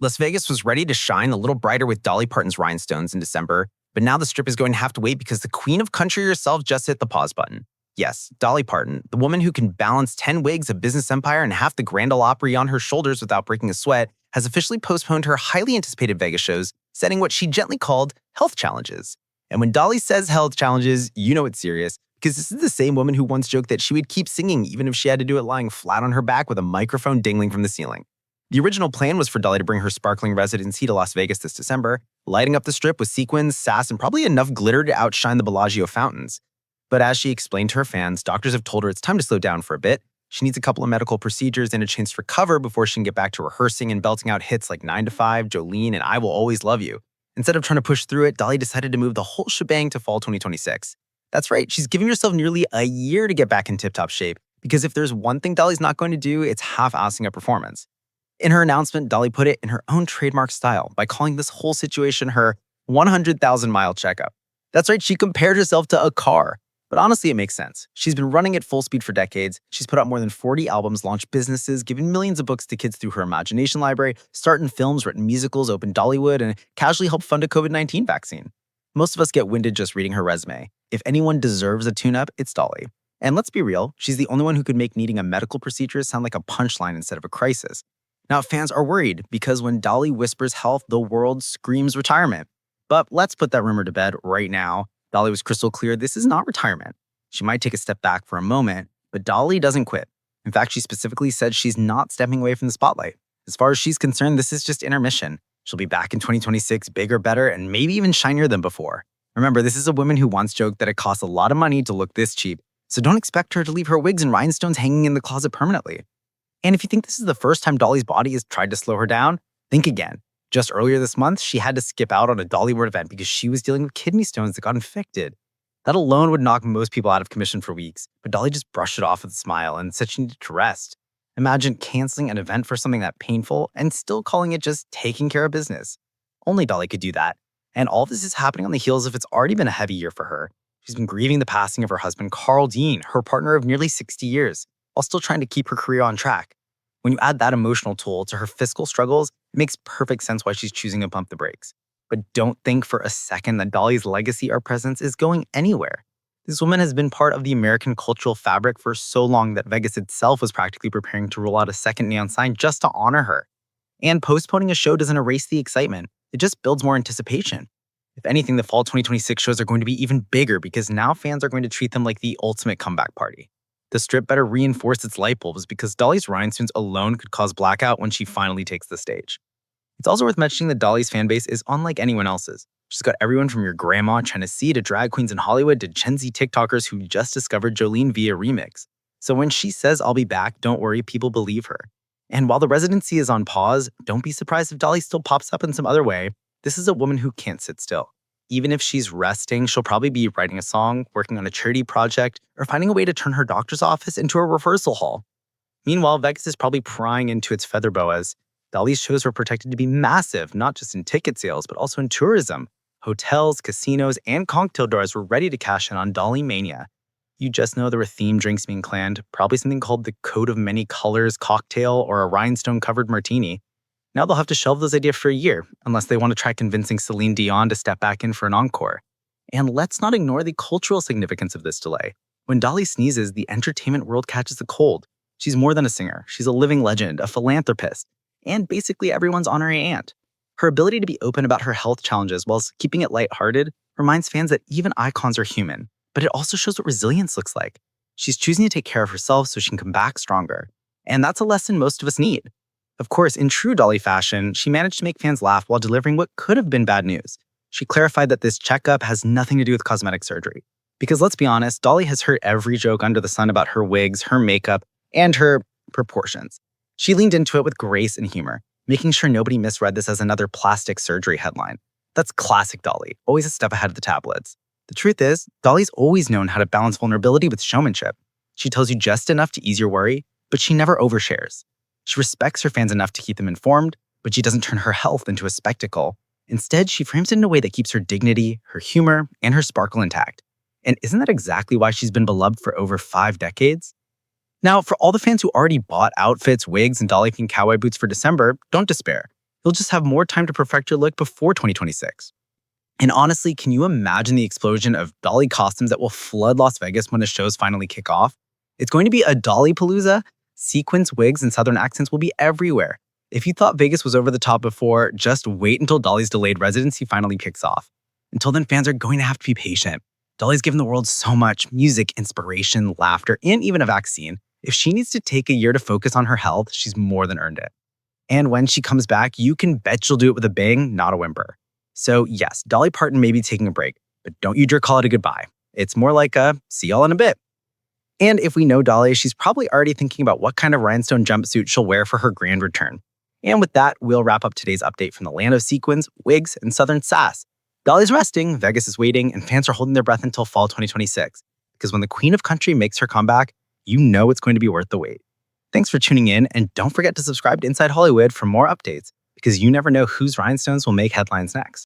Las Vegas was ready to shine a little brighter with Dolly Parton's Rhinestones in December, but now the strip is going to have to wait because the queen of country herself just hit the pause button. Yes, Dolly Parton, the woman who can balance 10 wigs, a business empire, and half the Grand Ole Opry on her shoulders without breaking a sweat, has officially postponed her highly anticipated Vegas shows, setting what she gently called health challenges. And when Dolly says health challenges, you know it's serious, because this is the same woman who once joked that she would keep singing even if she had to do it lying flat on her back with a microphone dangling from the ceiling. The original plan was for Dolly to bring her sparkling residency to Las Vegas this December, lighting up the strip with sequins, sass, and probably enough glitter to outshine the Bellagio fountains. But as she explained to her fans, doctors have told her it's time to slow down for a bit. She needs a couple of medical procedures and a chance to recover before she can get back to rehearsing and belting out hits like 9 to 5, Jolene, and I Will Always Love You. Instead of trying to push through it, Dolly decided to move the whole shebang to fall 2026. That's right, she's giving herself nearly a year to get back in tip-top shape, because if there's one thing Dolly's not going to do, it's half-assing a performance. In her announcement, Dolly put it in her own trademark style by calling this whole situation her 100,000-mile checkup. That's right, she compared herself to a car. But honestly, it makes sense. She's been running at full speed for decades. She's put out more than 40 albums, launched businesses, given millions of books to kids through her imagination library, starred in films, written musicals, opened Dollywood, and casually helped fund a COVID-19 vaccine. Most of us get winded just reading her resume. If anyone deserves a tune-up, it's Dolly. And let's be real, she's the only one who could make needing a medical procedure sound like a punchline instead of a crisis. Now, fans are worried because when Dolly whispers health, the world screams retirement. But let's put that rumor to bed right now. Dolly was crystal clear this is not retirement. She might take a step back for a moment, but Dolly doesn't quit. In fact, she specifically said she's not stepping away from the spotlight. As far as she's concerned, this is just intermission. She'll be back in 2026 bigger, better, and maybe even shinier than before. Remember, this is a woman who once joked that it costs a lot of money to look this cheap, so don't expect her to leave her wigs and rhinestones hanging in the closet permanently. And if you think this is the first time Dolly's body has tried to slow her down, think again. Just earlier this month, she had to skip out on a Dollywood event because she was dealing with kidney stones that got infected. That alone would knock most people out of commission for weeks, but Dolly just brushed it off with a smile and said she needed to rest. Imagine canceling an event for something that painful and still calling it just taking care of business. Only Dolly could do that. And all of this is happening on the heels of it's already been a heavy year for her. She's been grieving the passing of her husband, Carl Dean, her partner of nearly 60 years, while still trying to keep her career on track. When you add that emotional toll to her fiscal struggles, it makes perfect sense why she's choosing to pump the brakes. But don't think for a second that Dolly's legacy or presence is going anywhere. This woman has been part of the American cultural fabric for so long that Vegas itself was practically preparing to roll out a second neon sign just to honor her. And postponing a show doesn't erase the excitement. It just builds more anticipation. If anything, the fall 2026 shows are going to be even bigger because now fans are going to treat them like the ultimate comeback party. The strip better reinforce its light bulbs because Dolly's rhinestones alone could cause blackout when she finally takes the stage. It's also worth mentioning that Dolly's fan base is unlike anyone else's. She's got everyone from your grandma in Tennessee to drag queens in Hollywood to Gen Z TikTokers who just discovered Jolene via remix. So when she says, "I'll be back," don't worry, people believe her. And while the residency is on pause, don't be surprised if Dolly still pops up in some other way. This is a woman who can't sit still. Even if she's resting, she'll probably be writing a song, working on a charity project, or finding a way to turn her doctor's office into a rehearsal hall. Meanwhile, Vegas is probably prying into its feather boas. Dolly's shows were projected to be massive, not just in ticket sales, but also in tourism. Hotels, casinos, and cocktail doors were ready to cash in on Dolly Mania. You just know there were themed drinks being planned, probably something called the Coat of Many Colors cocktail or a rhinestone-covered martini. Now they'll have to shelve those ideas for a year, unless they want to try convincing Celine Dion to step back in for an encore. And let's not ignore the cultural significance of this delay. When Dolly sneezes, the entertainment world catches a cold. She's more than a singer. She's a living legend, a philanthropist, and basically everyone's honorary aunt. Her ability to be open about her health challenges whilst keeping it lighthearted reminds fans that even icons are human, but it also shows what resilience looks like. She's choosing to take care of herself so she can come back stronger. And that's a lesson most of us need. Of course, in true Dolly fashion, she managed to make fans laugh while delivering what could have been bad news. She clarified that this checkup has nothing to do with cosmetic surgery. Because let's be honest, Dolly has heard every joke under the sun about her wigs, her makeup, and her proportions. She leaned into it with grace and humor, making sure nobody misread this as another plastic surgery headline. That's classic Dolly, always a step ahead of the tabloids. The truth is, Dolly's always known how to balance vulnerability with showmanship. She tells you just enough to ease your worry, but she never overshares. She respects her fans enough to keep them informed, but she doesn't turn her health into a spectacle. Instead, she frames it in a way that keeps her dignity, her humor, and her sparkle intact. And isn't that exactly why she's been beloved for over 5 decades? Now, for all the fans who already bought outfits, wigs, and Dolly-themed cowboy boots for December, don't despair. You'll just have more time to perfect your look before 2026. And honestly, can you imagine the explosion of Dolly costumes that will flood Las Vegas when the shows finally kick off? It's going to be a Dolly Palooza. Sequins, wigs, and Southern accents will be everywhere. If you thought Vegas was over the top before, just wait until Dolly's delayed residency finally kicks off. Until then, fans are going to have to be patient. Dolly's given the world so much music, inspiration, laughter, and even a vaccine. If she needs to take a year to focus on her health, she's more than earned it. And when she comes back, you can bet she'll do it with a bang, not a whimper. So yes, Dolly Parton may be taking a break, but don't you dare call it a goodbye. It's more like a see y'all in a bit. And if we know Dolly, she's probably already thinking about what kind of rhinestone jumpsuit she'll wear for her grand return. And with that, we'll wrap up today's update from the land of sequins, wigs, and Southern sass. Dolly's resting, Vegas is waiting, and fans are holding their breath until fall 2026. Because when the Queen of Country makes her comeback, you know it's going to be worth the wait. Thanks for tuning in, and don't forget to subscribe to Inside Hollywood for more updates, because you never know whose rhinestones will make headlines next.